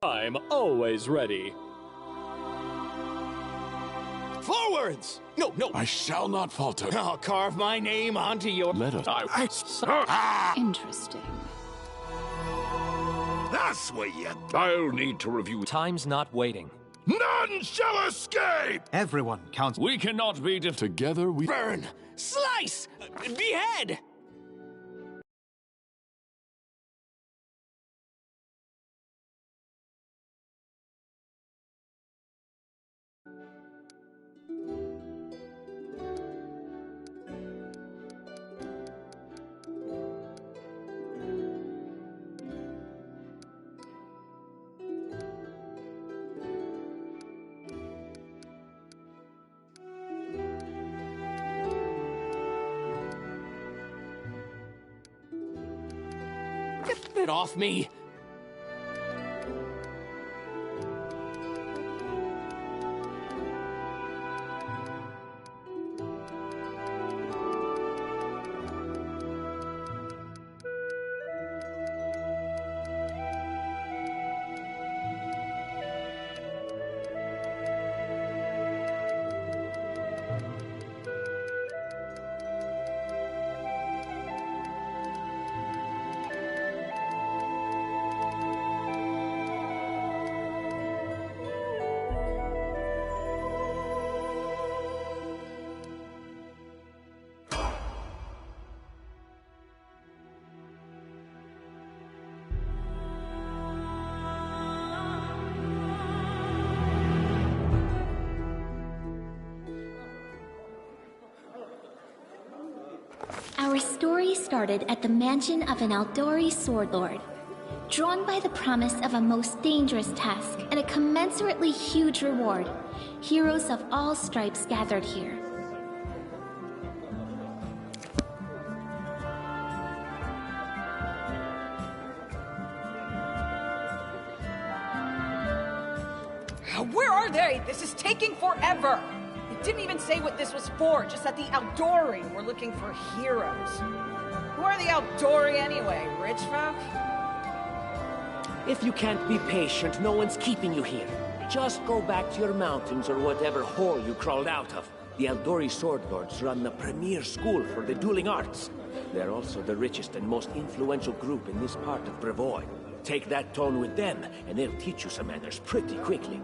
I'm always ready. Forwards! No. I shall not falter. I'll carve my name onto your... Let us... Interesting. That's where you... I'll need to review... Time's not waiting. None shall escape! Everyone counts. We cannot be Together we... Burn! Slice! Behead! Get it off me! Our story started at the mansion of an Aldori sword lord. Drawn by the promise of a most dangerous task and a commensurately huge reward, heroes of all stripes gathered here. Where are they? This is taking forever! It didn't even say what this was for, just that the Aldori were looking for heroes. Who are the Aldori anyway? Rich folk? If you can't be patient, no one's keeping you here. Just go back to your mountains or whatever hole you crawled out of. The Aldori Sword Lords run the premier school for the dueling arts. They're also the richest and most influential group in this part of Brevoy. Take that tone with them, and they'll teach you some manners pretty quickly.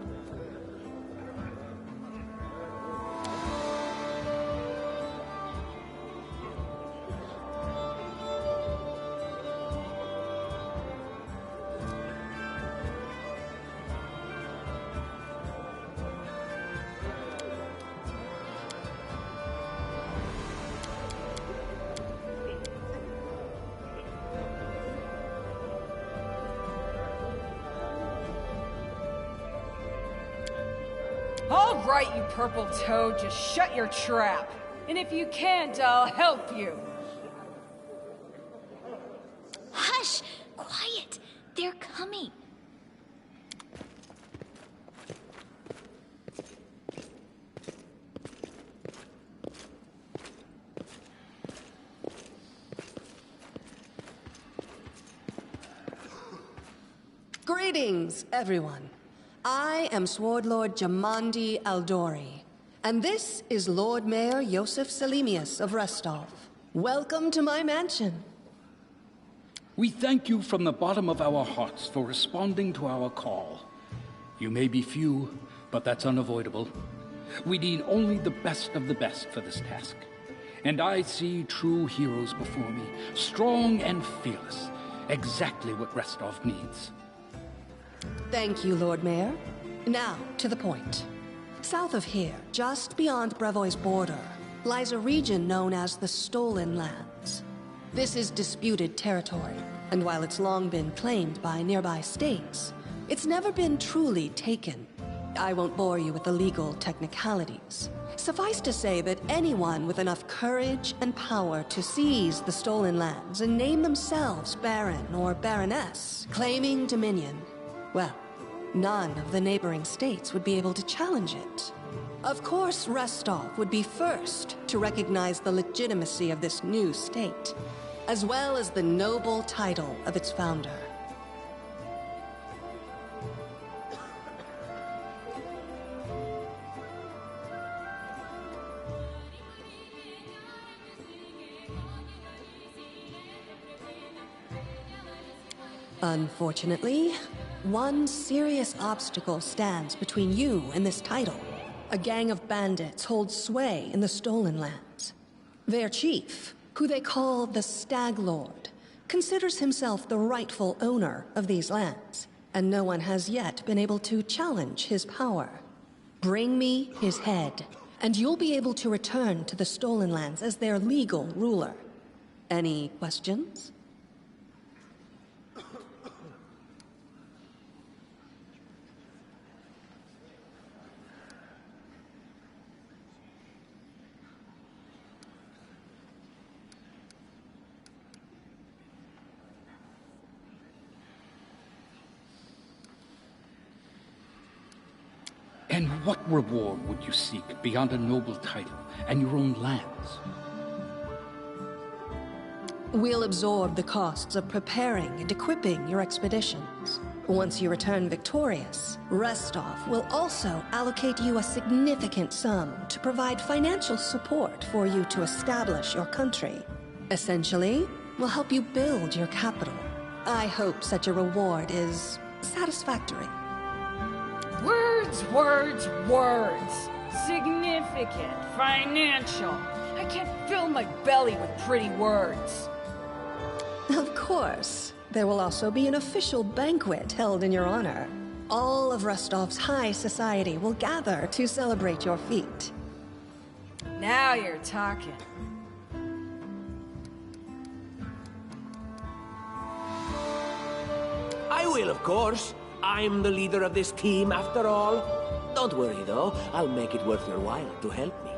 All right, you purple toad, just shut your trap. And if you can't, I'll help you. Hush! Quiet! They're coming. Greetings, everyone. I am Sword Lord Jamandi Aldori, and this is Lord Mayor Yosef Selimius of Restov. Welcome to my mansion. We thank you from the bottom of our hearts for responding to our call. You may be few, but that's unavoidable. We need only the best of the best for this task. And I see true heroes before me, strong and fearless, exactly what Restov needs. Thank you, Lord Mayor. Now, to the point. South of here, just beyond Brevoy's border, lies a region known as the Stolen Lands. This is disputed territory, and while it's long been claimed by nearby states, it's never been truly taken. I won't bore you with the legal technicalities. Suffice to say that anyone with enough courage and power to seize the Stolen Lands and name themselves Baron or Baroness, claiming dominion, well, none of the neighboring states would be able to challenge it. Of course, Restov would be first to recognize the legitimacy of this new state, as well as the noble title of its founder. Unfortunately, one serious obstacle stands between you and this title. A gang of bandits holds sway in the Stolen Lands. Their chief, who they call the Stag Lord, considers himself the rightful owner of these lands, and no one has yet been able to challenge his power. Bring me his head, and you'll be able to return to the Stolen Lands as their legal ruler. Any questions? And what reward would you seek beyond a noble title and your own lands? We'll absorb the costs of preparing and equipping your expeditions. Once you return victorious, Restov will also allocate you a significant sum to provide financial support for you to establish your country. Essentially, we'll help you build your capital. I hope such a reward is satisfactory. Words, words, words. Significant, financial. I can't fill my belly with pretty words. Of course. There will also be an official banquet held in your honor. All of Rostov's high society will gather to celebrate your feat. Now you're talking. I will, of course. I'm the leader of this team, after all. Don't worry, though. I'll make it worth your while to help me.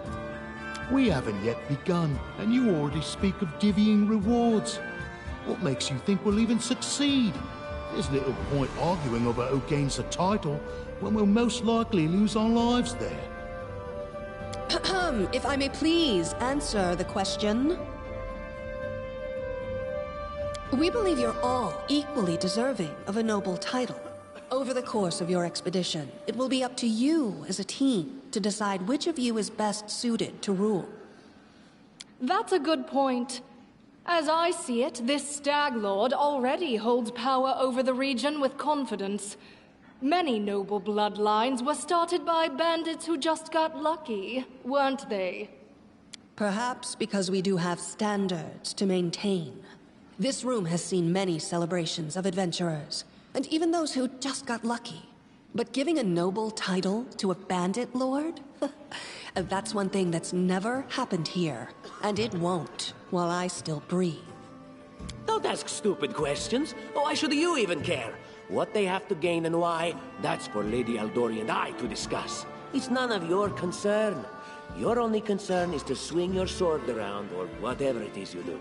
We haven't yet begun, and you already speak of divvying rewards. What makes you think we'll even succeed? There's little point arguing over who gains the title when we'll most likely lose our lives there. If I may please answer the question. We believe you're all equally deserving of a noble title. Over the course of your expedition, it will be up to you as a team to decide which of you is best suited to rule. That's a good point. As I see it, this Stag Lord already holds power over the region with confidence. Many noble bloodlines were started by bandits who just got lucky, weren't they? Perhaps because we do have standards to maintain. This room has seen many celebrations of adventurers, and even those who just got lucky. But giving a noble title to a bandit lord? That's one thing that's never happened here, and it won't while I still breathe. Don't ask stupid questions. Why should you even care? What they have to gain and why, that's for Lady Aldori and I to discuss. It's none of your concern. Your only concern is to swing your sword around, or whatever it is you do.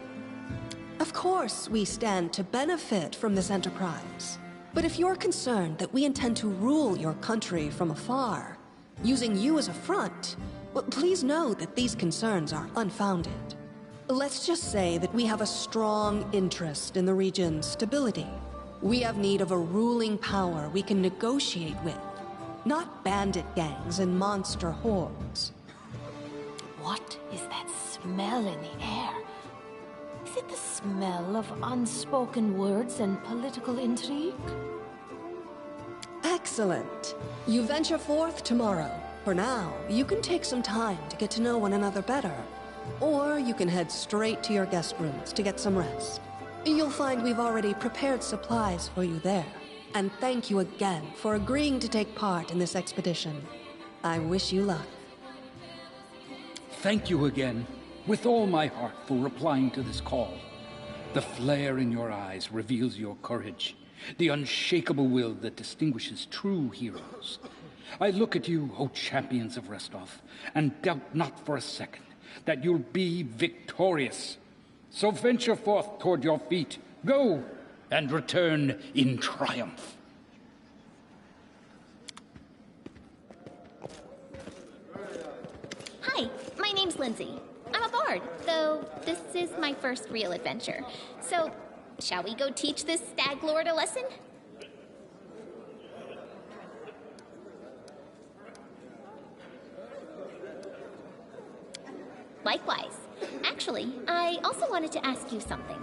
Of course we stand to benefit from this enterprise. But if you're concerned that we intend to rule your country from afar, using you as a front, well, please know that these concerns are unfounded. Let's just say that we have a strong interest in the region's stability. We have need of a ruling power we can negotiate with, not bandit gangs and monster hordes. What is that smell in the air? Is it the smell of unspoken words and political intrigue? Excellent. You venture forth tomorrow. For now, you can take some time to get to know one another better. Or you can head straight to your guest rooms to get some rest. You'll find we've already prepared supplies for you there. And thank you again for agreeing to take part in this expedition. I wish you luck. Thank you again, with all my heart, for replying to this call. The flare in your eyes reveals your courage, the unshakable will that distinguishes true heroes. I look at you, O champions of Restov, and doubt not for a second that you'll be victorious. So venture forth toward your feet. Go, and return in triumph. Hi, my name's Lindsay. I'm a bard, though this is my first real adventure. So, shall we go teach this Stag Lord a lesson? Likewise. Actually, I also wanted to ask you something.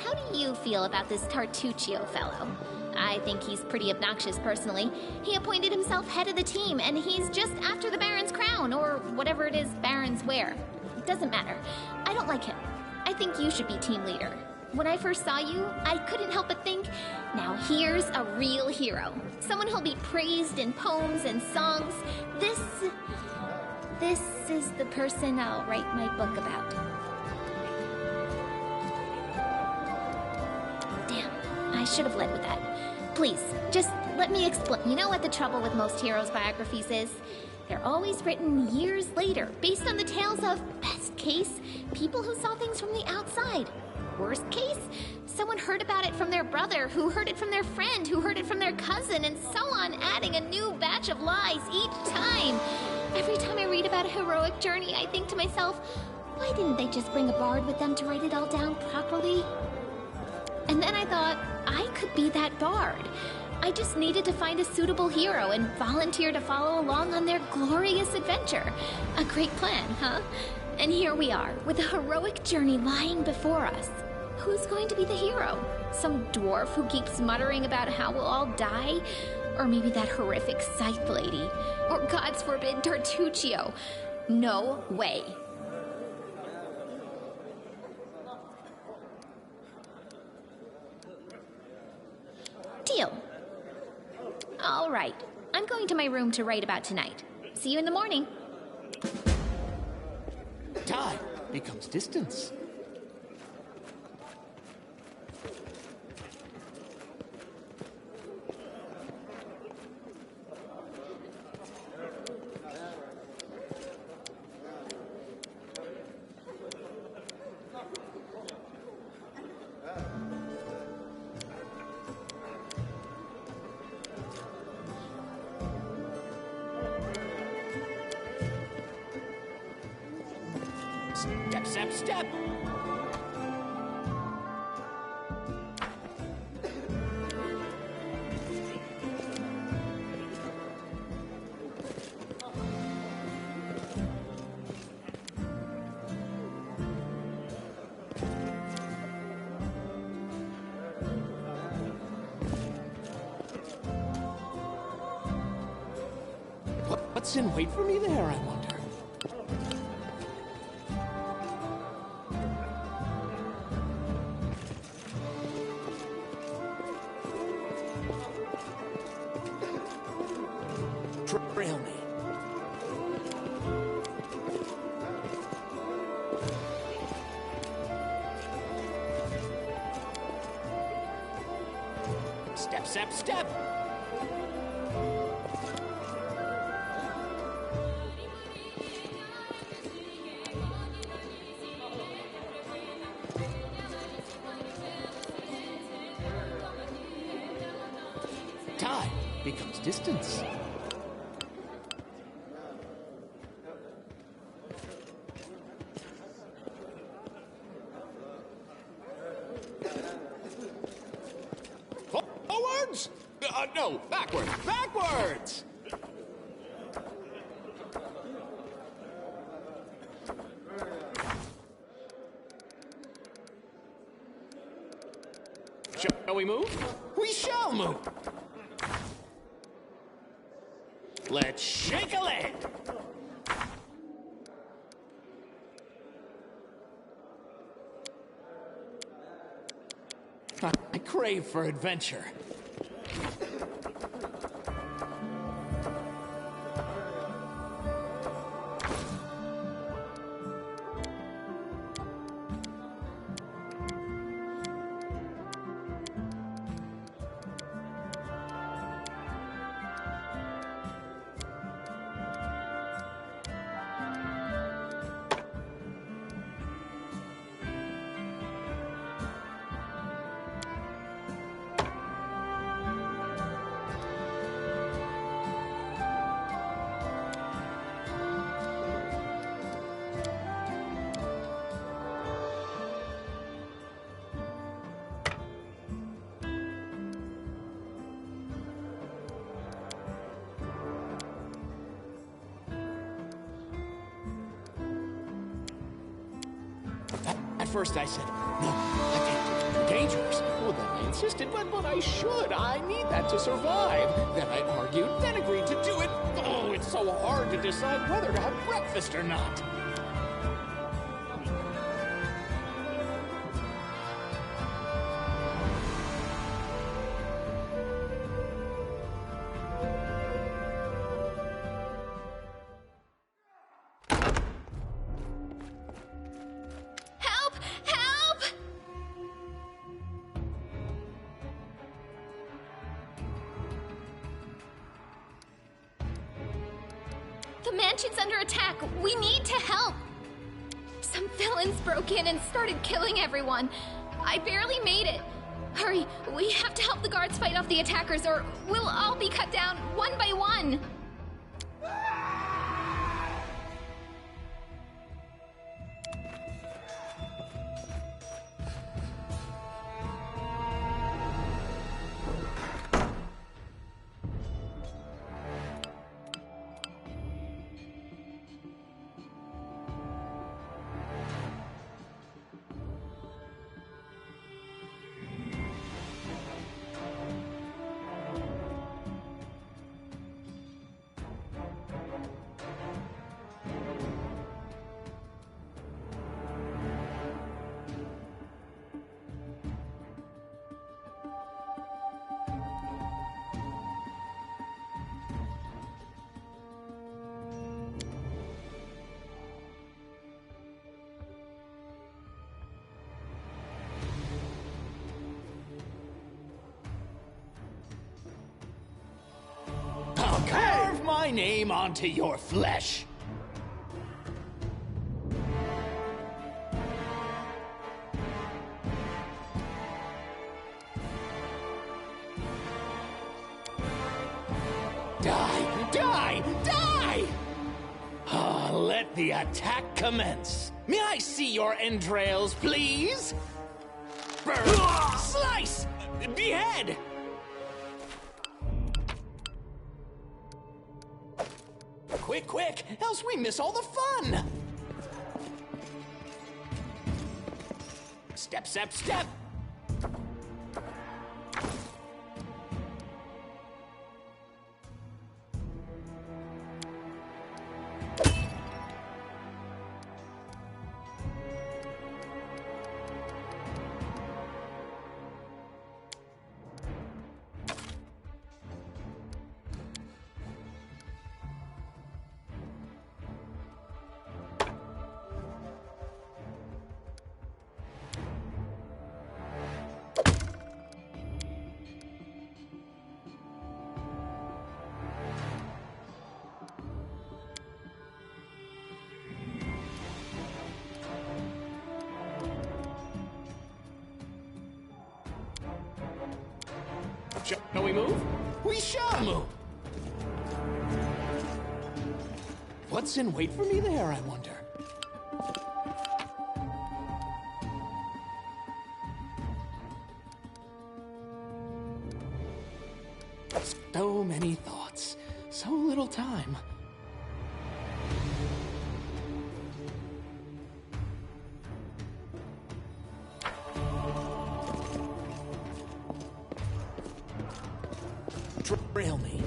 How do you feel about this Tartuccio fellow? I think he's pretty obnoxious personally. He appointed himself head of the team, and he's just after the Baron's crown, or whatever it is barons wear. It doesn't matter. I don't like him. I think you should be team leader. When I first saw you, I couldn't help but think, now here's a real hero. Someone who'll be praised in poems and songs. This is the person I'll write my book about. Damn, I should have led with that. Please, just let me explain. You know what the trouble with most heroes' biographies is? They're always written years later, based on the tales of, best case, people who saw things from the outside. Worst case, someone heard about it from their brother, who heard it from their friend, who heard it from their cousin, and so on, adding a new batch of lies each time. Every time I read about a heroic journey, I think to myself, why didn't they just bring a bard with them to write it all down properly? And then I thought, I could be that bard. I just needed to find a suitable hero and volunteer to follow along on their glorious adventure. A great plan, huh? And here we are, with a heroic journey lying before us. Who's going to be the hero? Some dwarf who keeps muttering about how we'll all die? Or maybe that horrific scythe lady? Or, God's forbid, Tartuccio? No way. Deal. All right. I'm going to my room to write about tonight. See you in the morning. Time becomes distance. Step, step, step! What's in wait for me there, I wonder? Trail me. Step, step, step! Time becomes distance. Forwards? No, backwards, backwards! Shall we move? We shall move! Let's shake a leg! I crave for adventure. first I said, no, I can't. Dangerous. Well, then I insisted, but I should. I need that to survive. Then I argued, then agreed to do it. Oh, it's so hard to decide whether to have breakfast or not. The mansion's under attack. We need to help. Some villains broke in and started killing everyone. I barely made it. Hurry, we have to help the guards fight off the attackers or we'll all be cut down one by one. Carve my name onto your flesh. Die! Die! Die! Let the attack commence. May I see your entrails, please? Burn! Slice! Behead! Quick, quick, else we miss all the fun! Step, step, step! Shall we move? We shall move! What's in wait for me there, I wonder? So many thoughts, so little time. Trail me.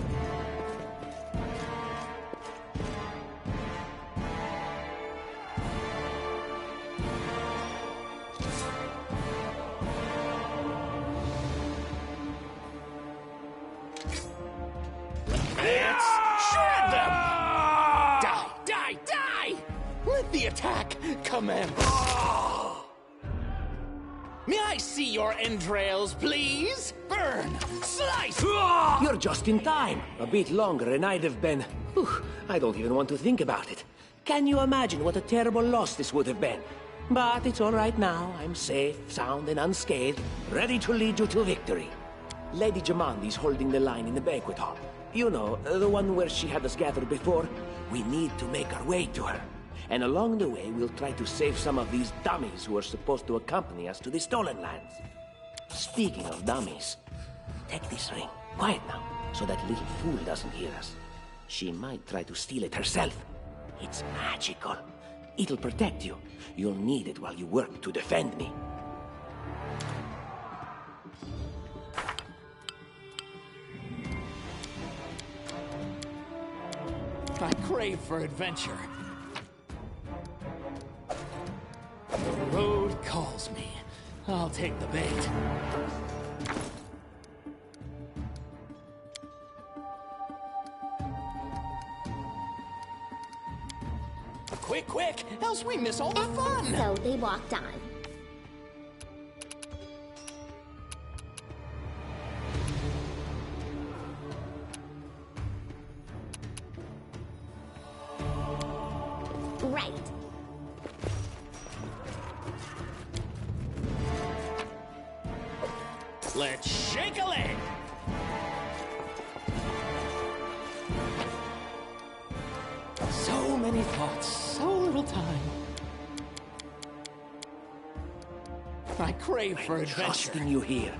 Let's shred them! Die, die, die! Let the attack commence. May I see your entrails, please? Burn! Slice! You're just in time. A bit longer and I'd have been... Whew, I don't even want to think about it. Can you imagine what a terrible loss this would have been? But it's all right now. I'm safe, sound, and unscathed, ready to lead you to victory. Lady Jamandi's holding the line in the banquet hall. You know, the one where she had us gathered before. We need to make our way to her. And along the way, we'll try to save some of these dummies who are supposed to accompany us to the stolen lands. Speaking of dummies, take this ring. Quiet now, so that little fool doesn't hear us. She might try to steal it herself. It's magical. It'll protect you. You'll need it while you work to defend me. I crave for adventure. The road calls me. I'll take the bait. Quick, quick! Else we miss all the fun! So they walked on. Right. Let's shake a leg! So many thoughts, so little time. I crave for adventure. Trusting you here.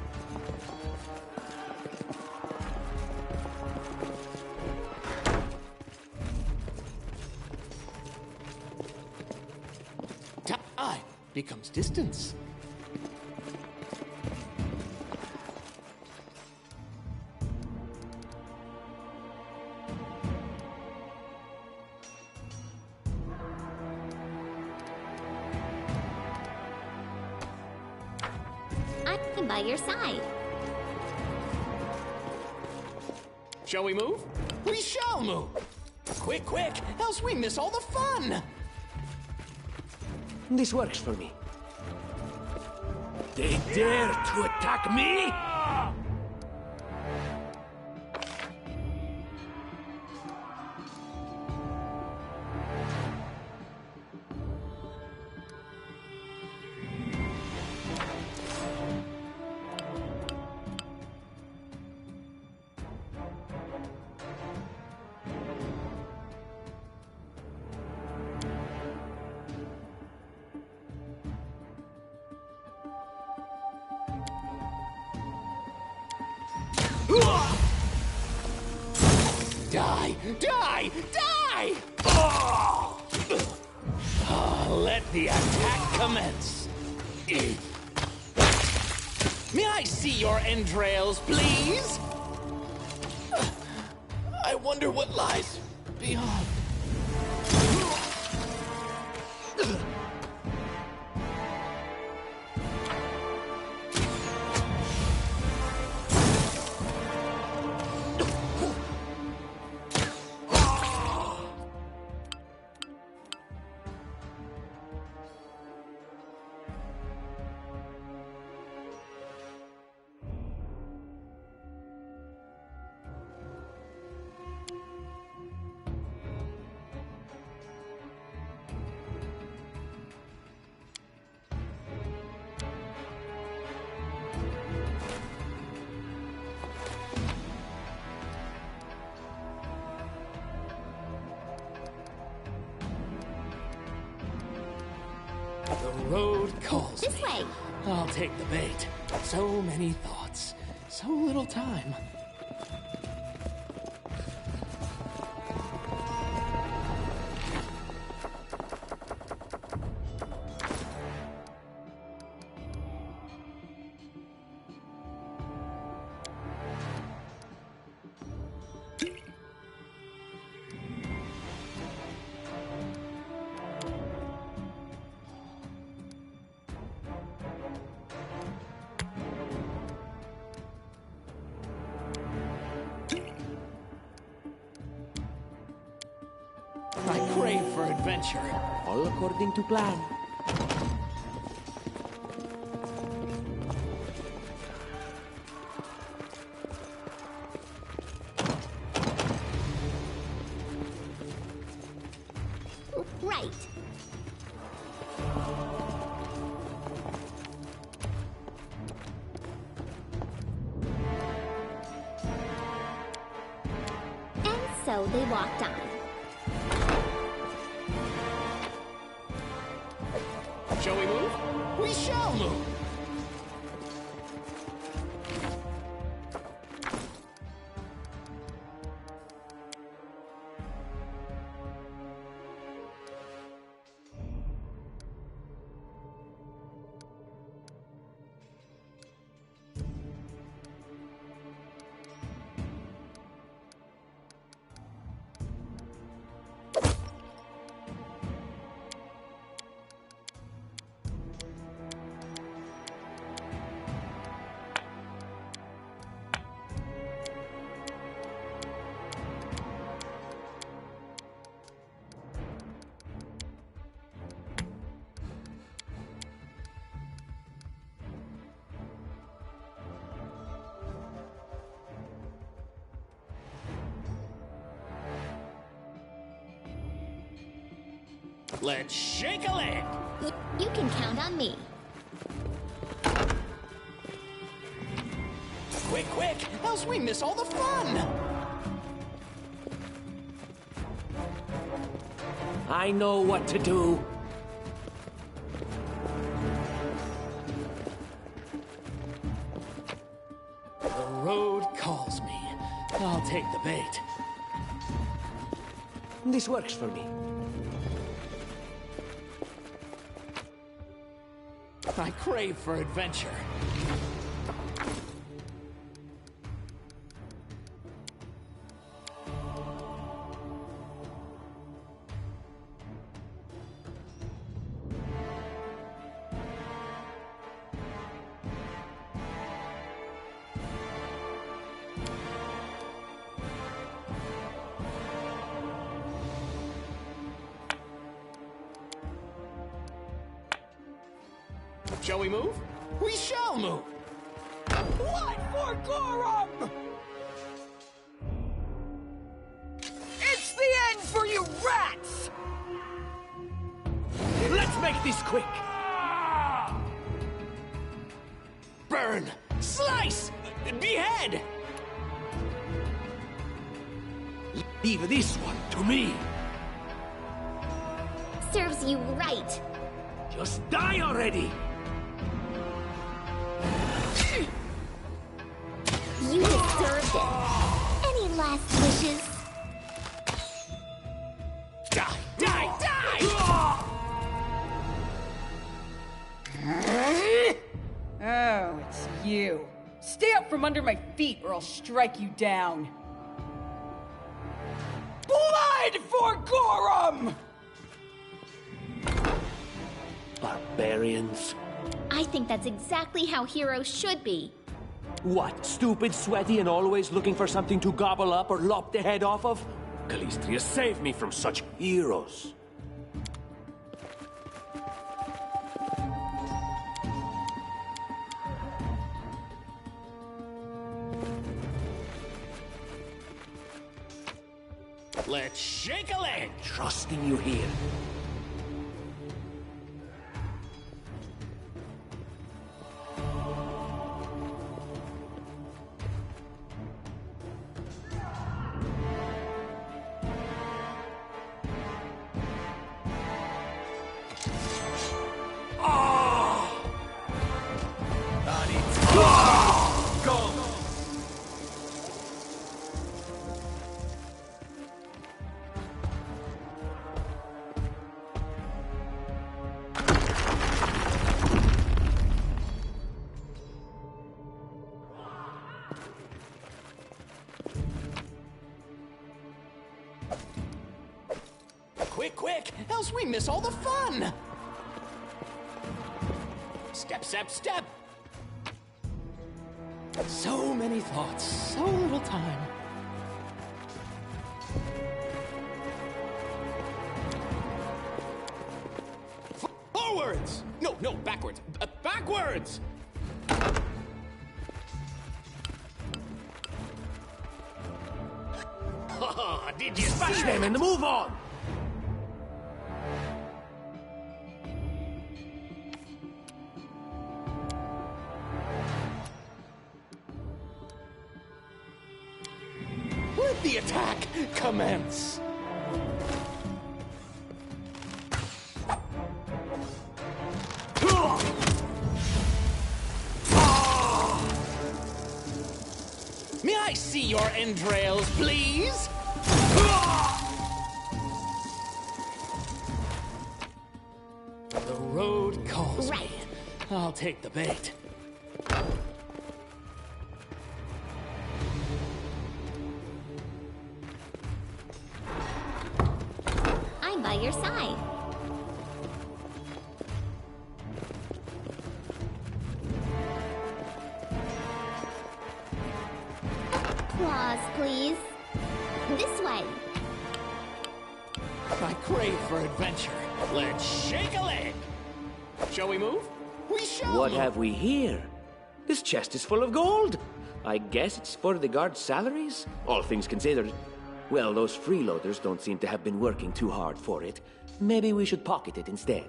Time becomes distance. I'm by your side. Shall we move? We shall move! Quick, quick! Else we miss all the fun! This works for me. They dare to attack me? Die! Die! Die! Oh! Let the attack commence. May I see your entrails, please? I wonder what lies beyond. The road calls This me. way. I'll take the bait. So many thoughts, so little time. I crave for adventure. All according to plan. Right. And so they walked on. Shall we move? We shall move! Let's shake a leg! You can count on me. Quick, quick, else we miss all the fun! I know what to do. The road calls me. I'll take the bait. This works for me. I crave for adventure. Shall we move? We shall move! What for Gorum? It's the end for you rats! Let's make this quick! Burn! Slice! Behead! Leave this one to me! Serves you right. Just die already! You deserved it. Any last wishes? Die! Die! Die! Oh, it's you. Stay up from under my feet or I'll strike you down. Blood for Gorum! Barbarians. I think that's exactly how heroes should be. What, stupid, sweaty, and always looking for something to gobble up or lop the head off of? Calistria, save me from such heroes. Let's shake a leg! Trusting you here. Quick, quick, else we miss all the fun! Step, step, step! So many thoughts, so little time. Forwards! No, no, backwards. Backwards! Did you Smash them and move on! Let the attack commence! May I see your entrails, please? The road calls me. I'll take the bait. I'm by your side. Claws, please. This way. I crave for adventure. Let's shake a leg. Shall we move? We shall What move. have we here? This chest is full of gold. I guess it's for the guards' salaries, all things considered. Well, those freeloaders don't seem to have been working too hard for it. Maybe we should pocket it instead.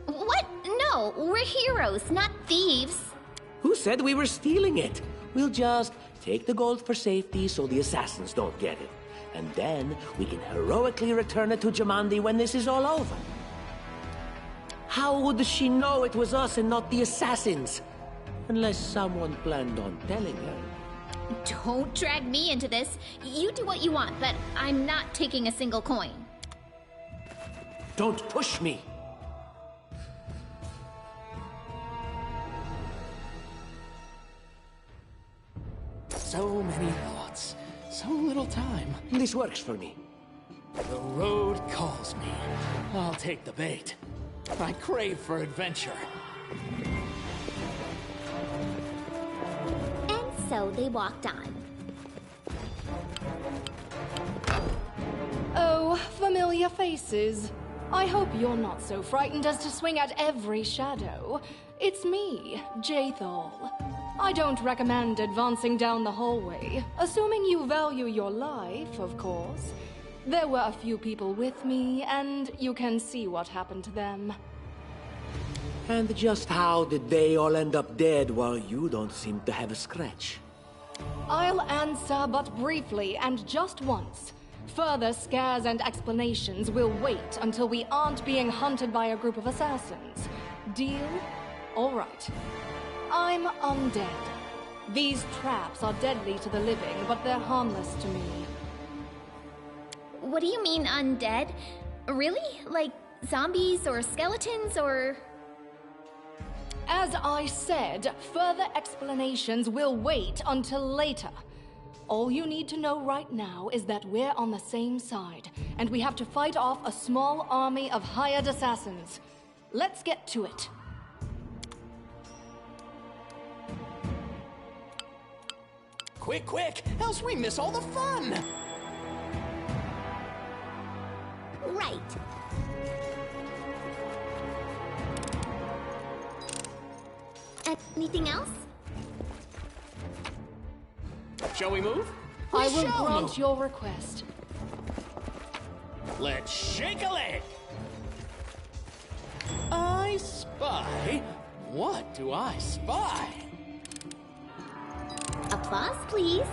What? No, we're heroes, not thieves. Who said we were stealing it? We'll just take the gold for safety so the assassins don't get it. And then we can heroically return it to Jamandi when this is all over. How would she know it was us and not the assassins? Unless someone planned on telling her. Don't drag me into this. You do what you want, but I'm not taking a single coin. Don't push me! So many thoughts, so little time. This works for me. The road calls me. I'll take the bait. I crave for adventure. And so they walked on. Oh, familiar faces. I hope you're not so frightened as to swing at every shadow. It's me, Jathal. I don't recommend advancing down the hallway, assuming you value your life, of course. There were a few people with me, and you can see what happened to them. And just how did they all end up dead while you don't seem to have a scratch? I'll answer but briefly and just once. Further scares and explanations will wait until we aren't being hunted by a group of assassins. Deal? All right. I'm undead. These traps are deadly to the living, but they're harmless to me. What do you mean, undead? Really? Like zombies or skeletons or... As I said, further explanations will wait until later. All you need to know right now is that we're on the same side, and we have to fight off a small army of hired assassins. Let's get to it. Quick, quick, else we miss all the fun! Right. Anything else? Shall we move? I will grant your request. Let's shake a leg! I spy? What do I spy? Applause, please.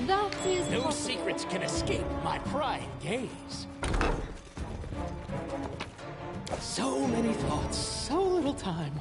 That is No possible. secrets can escape my prying gaze. So many thoughts, so little time.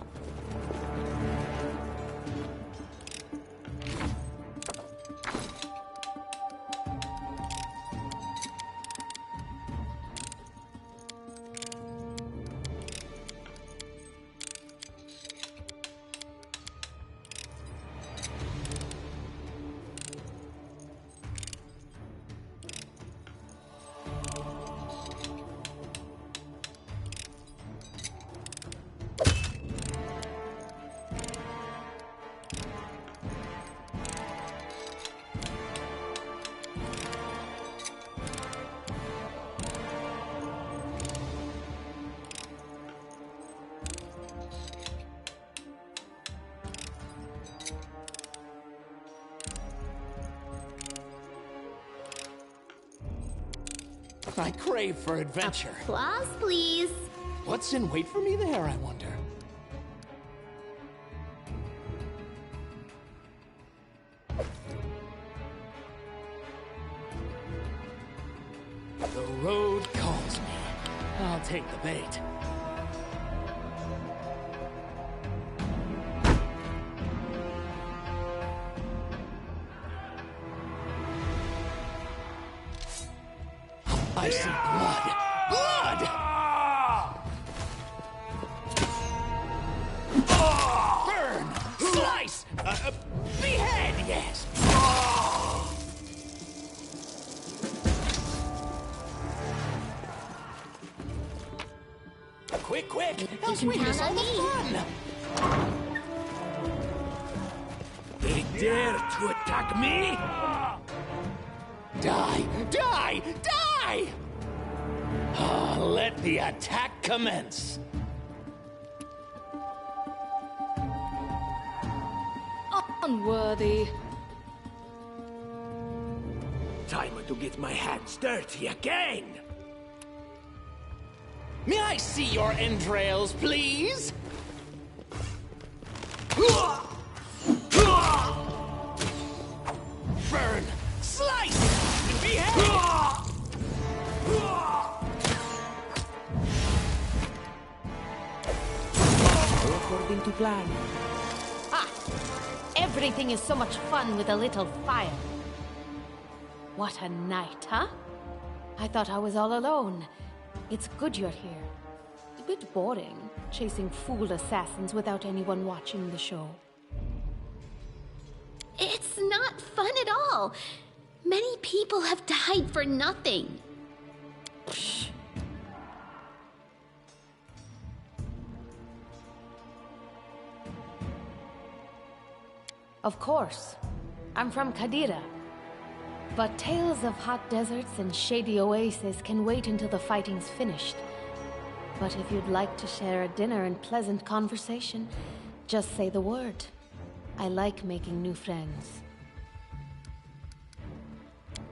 I crave for adventure. Applause, please. What's in wait for me there, I wonder? The road calls me. I'll take the bait. I see blood. Blood! Burn! Slice! Behead, yes! Quick, quick! Else we miss all the fun! They dare to attack me? Die! Die! Die! Let the attack commence! Unworthy. Time to get my hands dirty again! May I see your entrails, please? Burn! Slice! And behead! According to plan. Ah! Everything is so much fun with a little fire. What a night, huh? I thought I was all alone. It's good you're here. A bit boring, chasing fool assassins without anyone watching the show. It's not fun at all. Many people have died for nothing. Psh. Of course. I'm from Kadira. But tales of hot deserts and shady oases can wait until the fighting's finished. But if you'd like to share a dinner and pleasant conversation, just say the word. I like making new friends.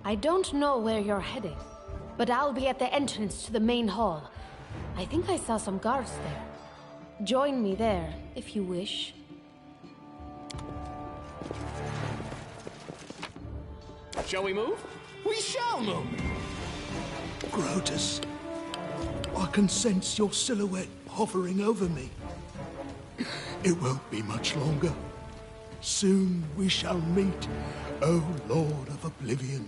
I don't know where you're heading, but I'll be at the entrance to the main hall. I think I saw some guards there. Join me there, if you wish. Shall we move? We shall move! Grotus, I can sense your silhouette hovering over me. It won't be much longer. Soon we shall meet, O Lord of Oblivion.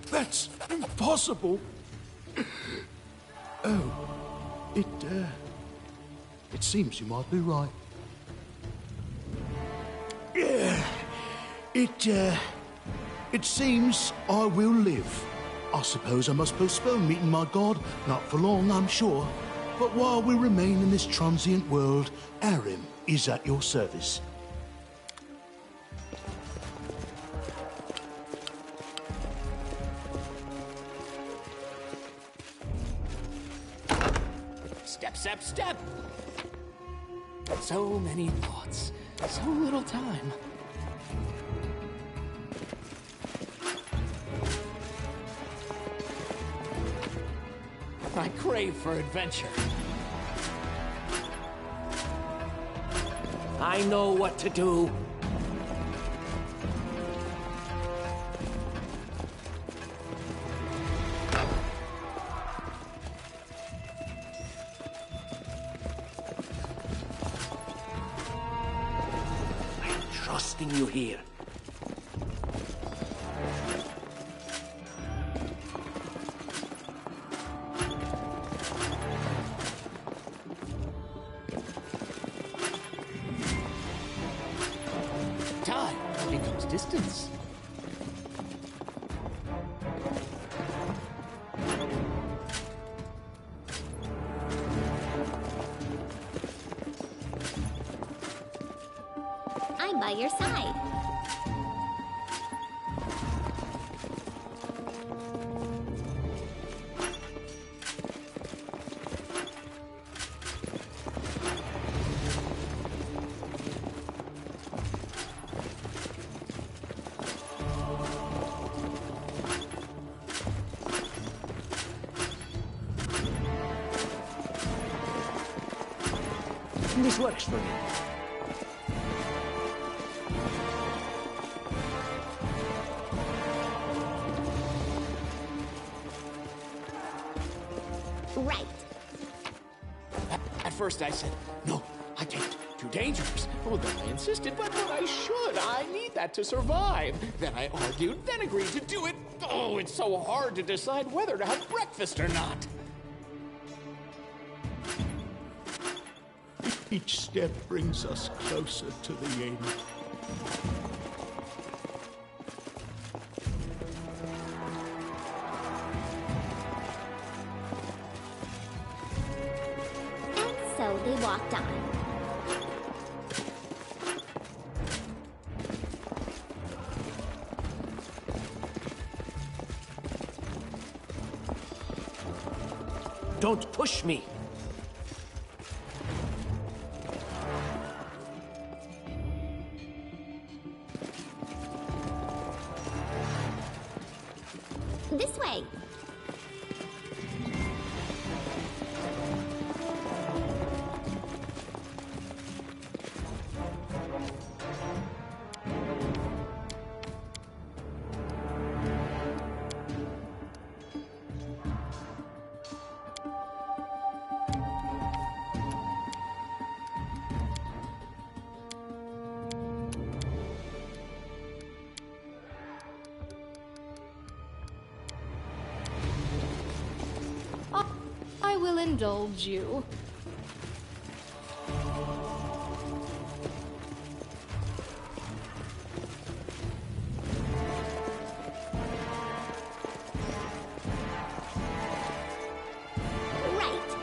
That's impossible. Oh, it seems you might be right. It seems I will live. I suppose I must postpone meeting my god, not for long, I'm sure. But while we remain in this transient world, Arim is at your service. Step, step! So many thoughts, so little time. I crave for adventure. I know what to do. I'm trusting you here. Time becomes distance. I'm by your side. This works for me. Right. At first I said, no, I can't. Too dangerous. Well, then I insisted, but I should. I need that to survive. Then I argued, then agreed to do it. Oh, it's so hard to decide whether to have breakfast or not. Each step brings us closer to the end. And so they walked on. Don't push me! This way. I will indulge you. Right.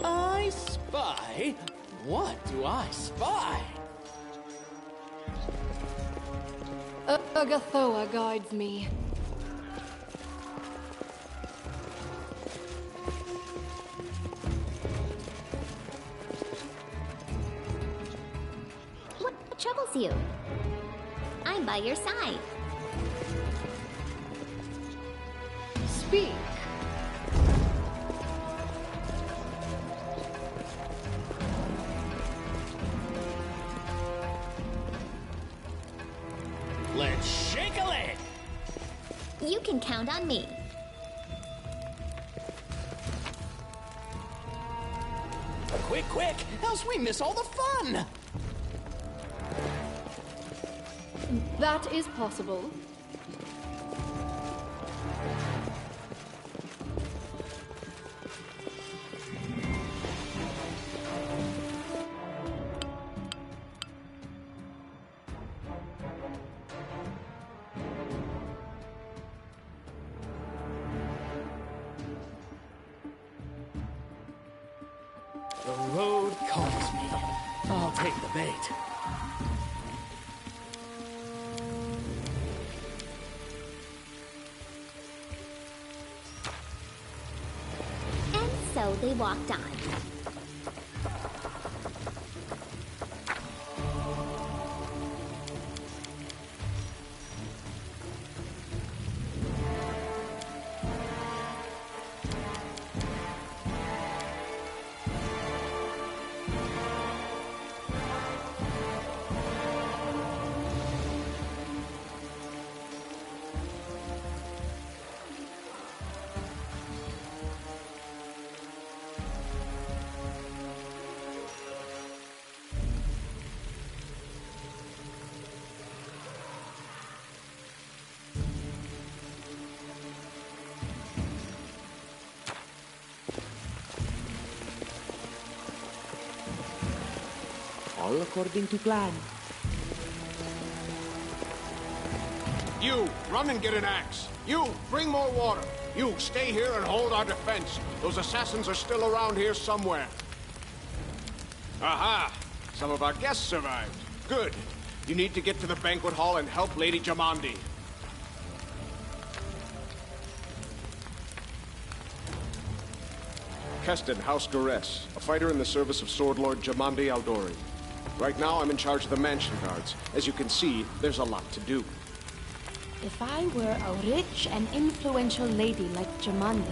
I spy? What do I spy? Agathoa guides me. What troubles you? I'm by your side. Speak. Let's shake a leg! You can count on me. Quick, quick! Else we miss all the fun! That is possible. The road calls me. I'll take the bait. And so they walked on. All according to plan. You, run and get an axe. You, bring more water. You, stay here and hold our defense. Those assassins are still around here somewhere. Aha! Some of our guests survived. Good. You need to get to the banquet hall and help Lady Jamandi. Keston, House Garess, a fighter in the service of Sword Lord Jamandi Aldori. Right now, I'm in charge of the mansion guards. As you can see, there's a lot to do. If I were a rich and influential lady like Jamandi,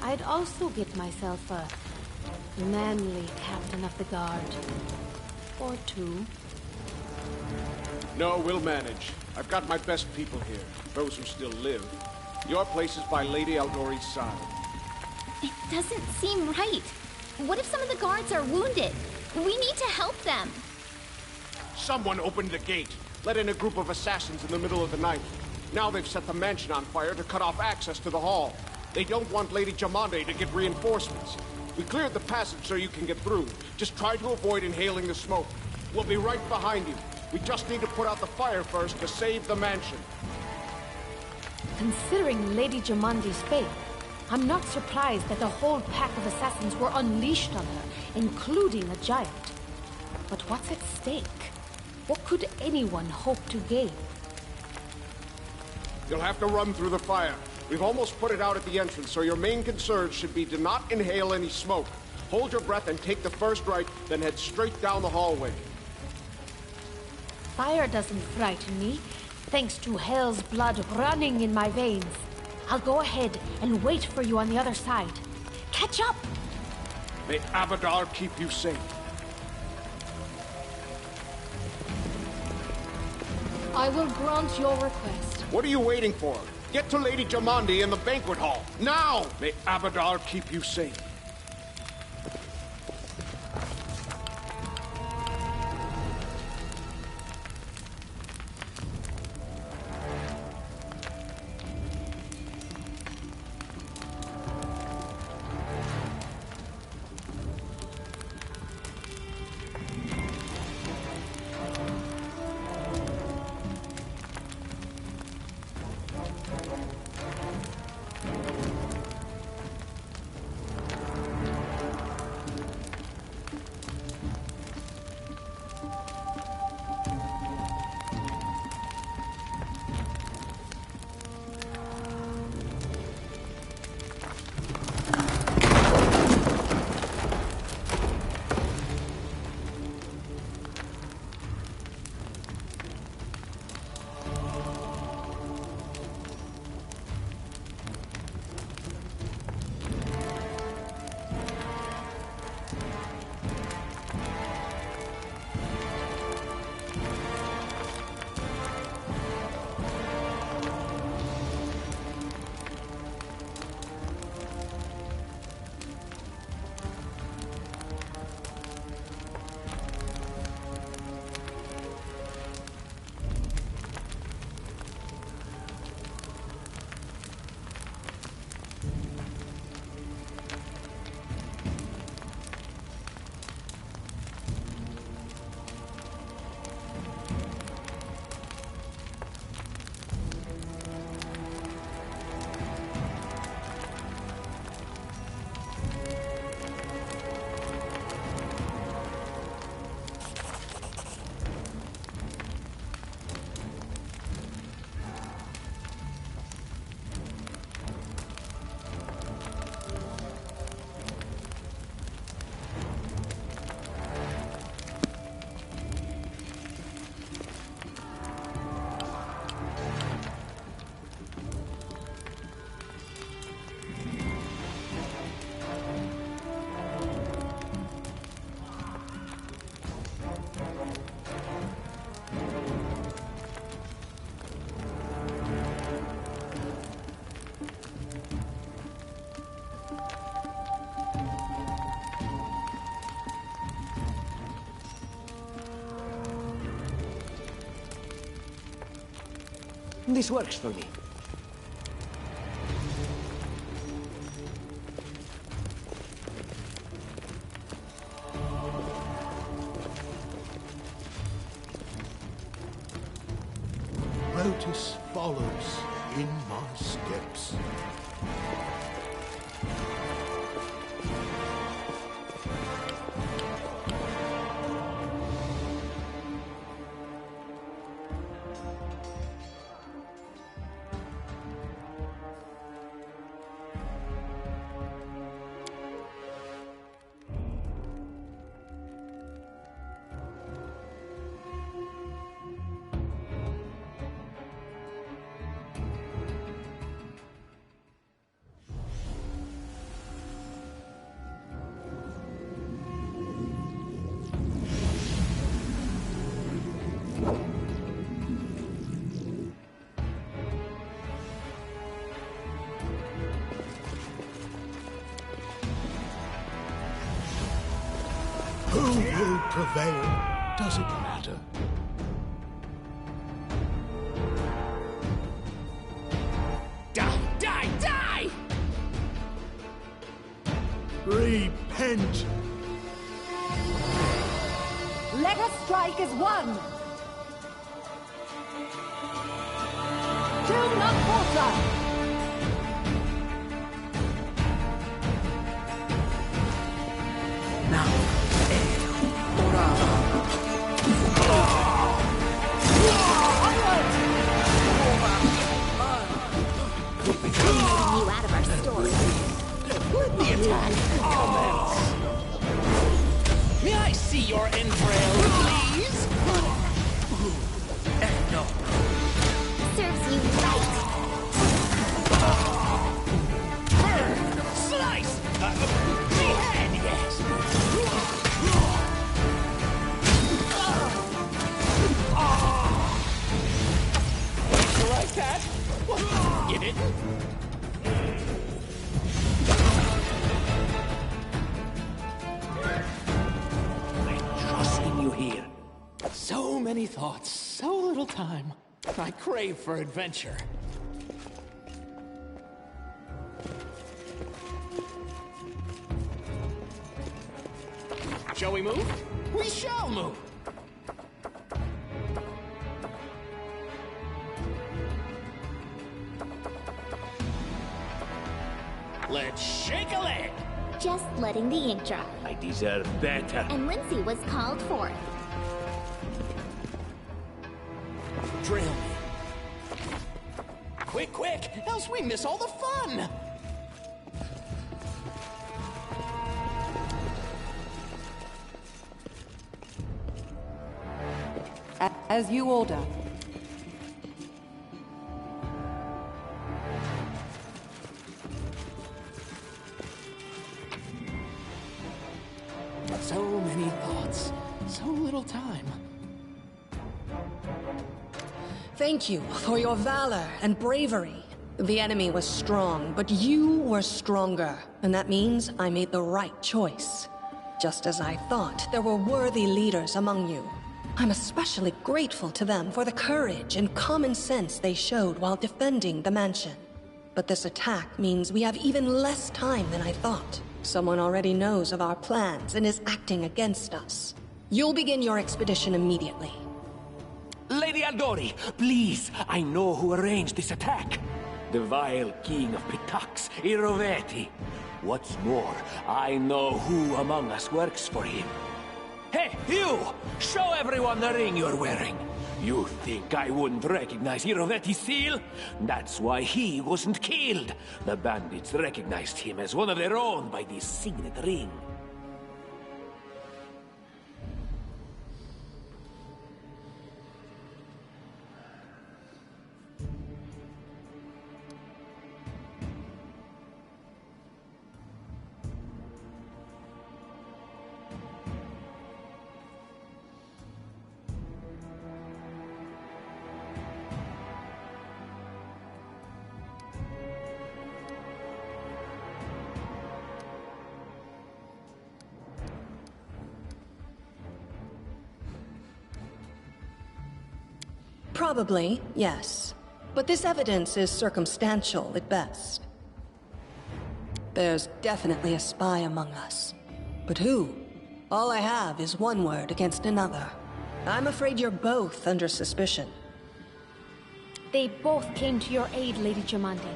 I'd also get myself a manly captain of the guard. Or two. No, we'll manage. I've got my best people here, those who still live. Your place is by Lady Aldori's side. It doesn't seem right. What if some of the guards are wounded? We need to help them. Someone opened the gate, let in a group of assassins in the middle of the night. Now they've set the mansion on fire to cut off access to the hall. They don't want Lady Jamandi to get reinforcements. We cleared the passage so you can get through. Just try to avoid inhaling the smoke. We'll be right behind you. We just need to put out the fire first to save the mansion. Considering Lady Jamandi's fate, I'm not surprised that a whole pack of assassins were unleashed on her, including a giant. But what's at stake? What could anyone hope to gain? You'll have to run through the fire. We've almost put it out at the entrance, so your main concern should be to not inhale any smoke. Hold your breath and take the first right, then head straight down the hallway. Fire doesn't frighten me, thanks to hell's blood running in my veins. I'll go ahead and wait for you on the other side. Catch up! May Abadar keep you safe. I will grant your request. What are you waiting for? Get to Lady Jamandi in the banquet hall. Now! May Abadar keep you safe. This works for me. Lotus follows in my steps. Who will prevail? Does it matter? Die! Die! Die! Repent! Let us strike as one! Do not falter! Now, forward. Let the attack commence. May I see your entrails, please? No. Serves you right. Burn! Slice! Behead, yes! You like that? What? You didn't? I'm trusting you here. So many thoughts, so little time. I crave for adventure. Shall we move? We shall move! Let's shake a leg! Just letting the ink dry. I deserve better. And Lindsay was called forth. Drill me. Quick, quick, else we miss all the fun! As you order. So many thoughts, so little time. Thank you for your valor and bravery. The enemy was strong, but you were stronger. And that means I made the right choice. Just as I thought, there were worthy leaders among you. I'm especially grateful to them for the courage and common sense they showed while defending the mansion. But this attack means we have even less time than I thought. Someone already knows of our plans and is acting against us. You'll begin your expedition immediately. Lady Aldori, please, I know who arranged this attack. The vile king of Pitax, Iroveti. What's more, I know who among us works for him. Hey, you! Show everyone the ring you're wearing. You think I wouldn't recognize Iroveti's seal? That's why he wasn't killed. The bandits recognized him as one of their own by this signet ring. Probably, yes. But this evidence is circumstantial at best. There's definitely a spy among us. But who? All I have is one word against another. I'm afraid you're both under suspicion. They both came to your aid, Lady Jamandi.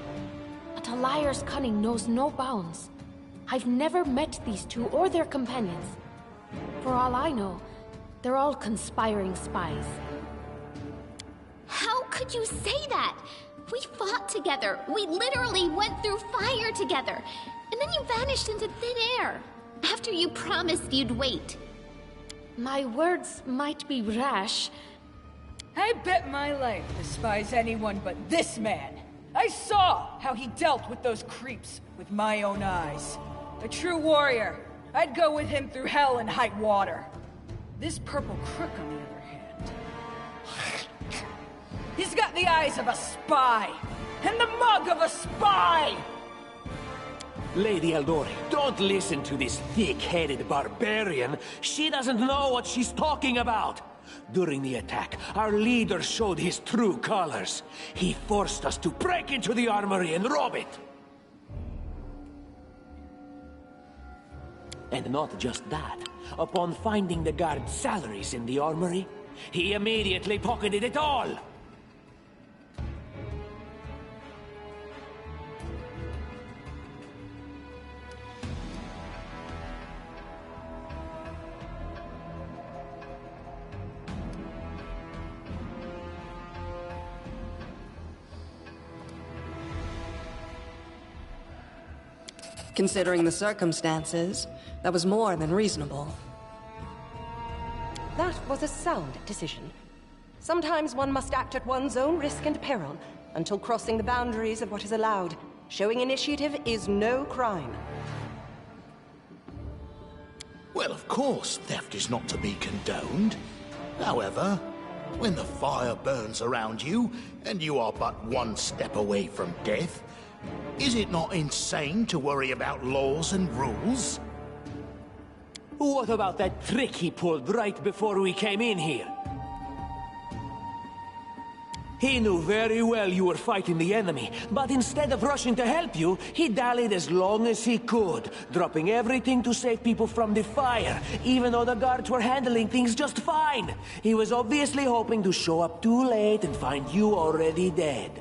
But a liar's cunning knows no bounds. I've never met these two or their companions. For all I know, they're all conspiring spies. How could you say that? We fought together. We literally went through fire together. And then you vanished into thin air. After you promised you'd wait. My words might be rash. I bet my life despise anyone but this man. I saw how he dealt with those creeps with my own eyes. A true warrior. I'd go with him through hell and high water. This purple crook, on the other hand... He's got the eyes of a spy, and the mug of a spy! Lady Aldori, don't listen to this thick-headed barbarian. She doesn't know what she's talking about. During the attack, our leader showed his true colors. He forced us to break into the armory and rob it. And not just that. Upon finding the guards' salaries in the armory, he immediately pocketed it all. Considering the circumstances, that was more than reasonable. That was a sound decision. Sometimes one must act at one's own risk and peril, until crossing the boundaries of what is allowed. Showing initiative is no crime. Well, of course, theft is not to be condoned. However, when the fire burns around you, and you are but one step away from death, is it not insane to worry about laws and rules? What about that trick he pulled right before we came in here? He knew very well you were fighting the enemy, but instead of rushing to help you, he dallied as long as he could, dropping everything to save people from the fire, even though the guards were handling things just fine. He was obviously hoping to show up too late and find you already dead.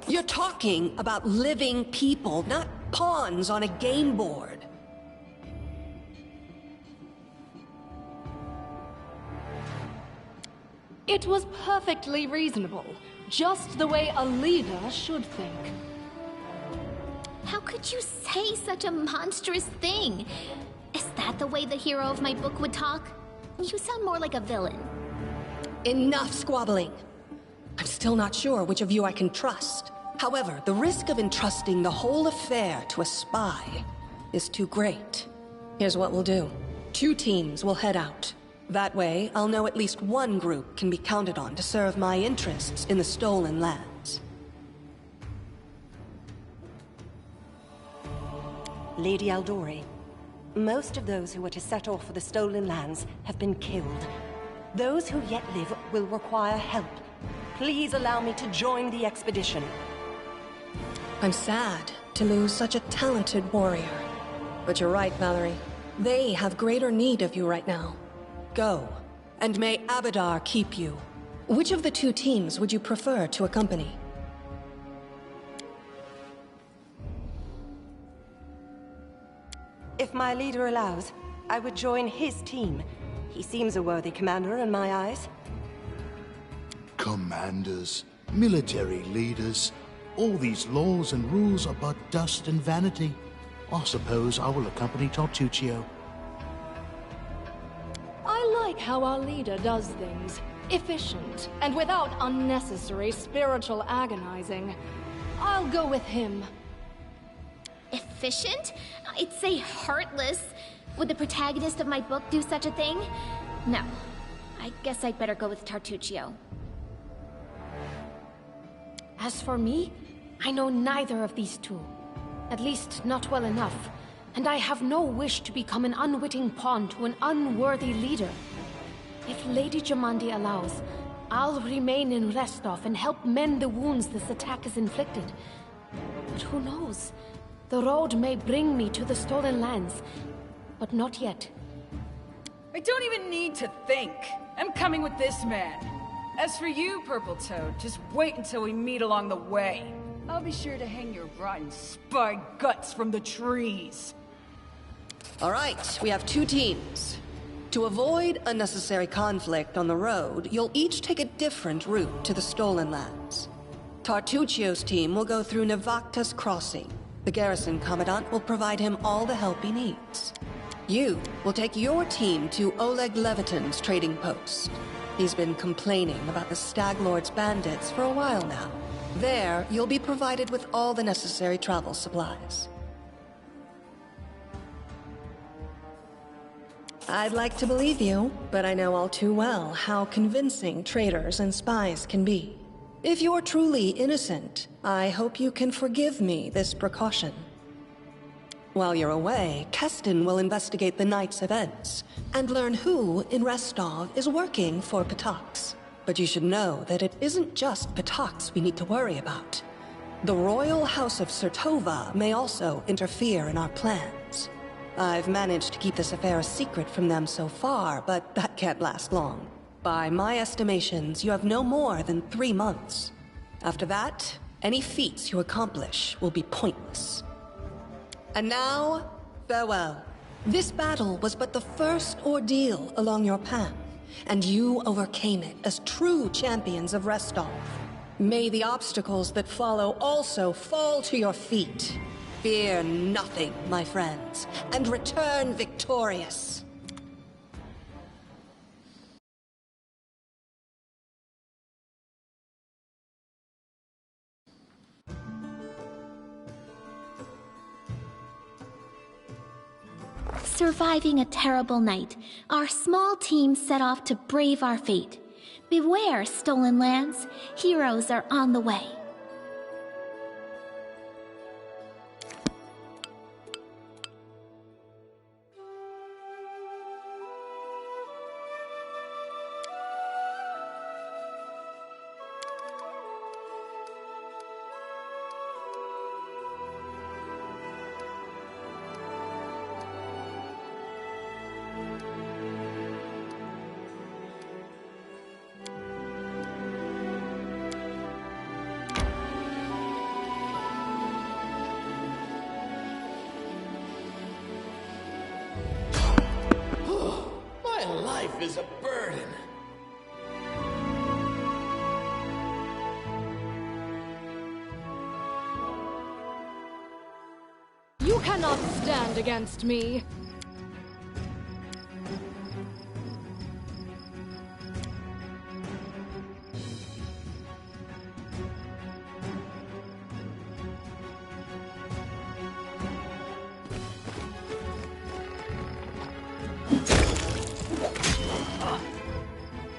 You're talking about living people, not pawns on a game board. It was perfectly reasonable, just the way a leader should think. How could you say such a monstrous thing? Is that the way the hero of my book would talk? You sound more like a villain. Enough squabbling. I'm still not sure which of you I can trust. However, the risk of entrusting the whole affair to a spy is too great. Here's what we'll do. 2 teams will head out. That way, I'll know at least one group can be counted on to serve my interests in the stolen lands. Lady Aldori, most of those who were to set off for the stolen lands have been killed. Those who yet live will require help. Please allow me to join the expedition. I'm sad to lose such a talented warrior. But you're right, Valerie. They have greater need of you right now. Go, and may Abadar keep you. Which of the 2 teams would you prefer to accompany? If my leader allows, I would join his team. He seems a worthy commander in my eyes. Commanders, military leaders, all these laws and rules are but dust and vanity. I suppose I will accompany Tartuccio. I like how our leader does things. Efficient, and without unnecessary spiritual agonizing. I'll go with him. Efficient? I'd say heartless. Would the protagonist of my book do such a thing? No. I guess I'd better go with Tartuccio. As for me, I know neither of these 2. At least, not well enough. And I have no wish to become an unwitting pawn to an unworthy leader. If Lady Jamandi allows, I'll remain in Restov and help mend the wounds this attack has inflicted. But who knows? The road may bring me to the stolen lands, but not yet. I don't even need to think. I'm coming with this man. As for you, Purple Toad, just wait until we meet along the way. I'll be sure to hang your rotten spy guts from the trees. All right, we have 2 teams. To avoid unnecessary conflict on the road, you'll each take a different route to the stolen lands. Tartuccio's team will go through Navakta's crossing. The garrison commandant will provide him all the help he needs. You will take your team to Oleg Levitin's trading post. He's been complaining about the Stag Lord's bandits for a while now. There, you'll be provided with all the necessary travel supplies. I'd like to believe you, but I know all too well how convincing traitors and spies can be. If you're truly innocent, I hope you can forgive me this precaution. While you're away, Keston will investigate the night's events and learn who in Restov is working for Patax. But you should know that it isn't just Patax we need to worry about. The Royal House of Sertova may also interfere in our plans. I've managed to keep this affair a secret from them so far, but that can't last long. By my estimations, you have no more than 3 months. After that, any feats you accomplish will be pointless. And now, farewell. This battle was but the first ordeal along your path, and you overcame it as true champions of Restov. May the obstacles that follow also fall to your feet. Fear nothing, my friends, and return victorious. Surviving a terrible night, our small team set off to brave our fate. Beware, stolen lands. Heroes are on the way. Life is a burden. You cannot stand against me.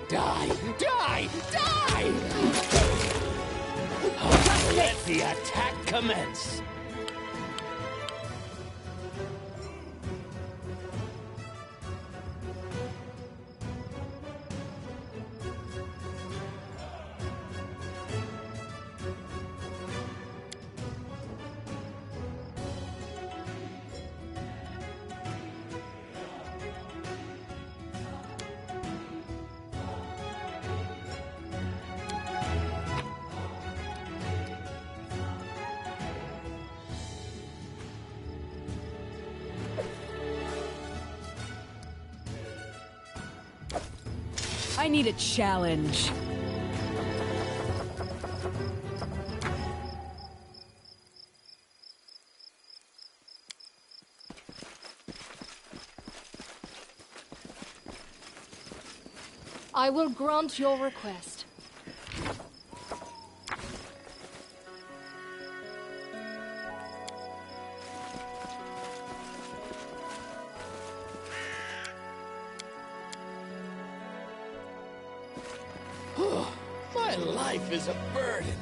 Die! Let the attack commence! I need a challenge. I will grant your request. My life is a burden.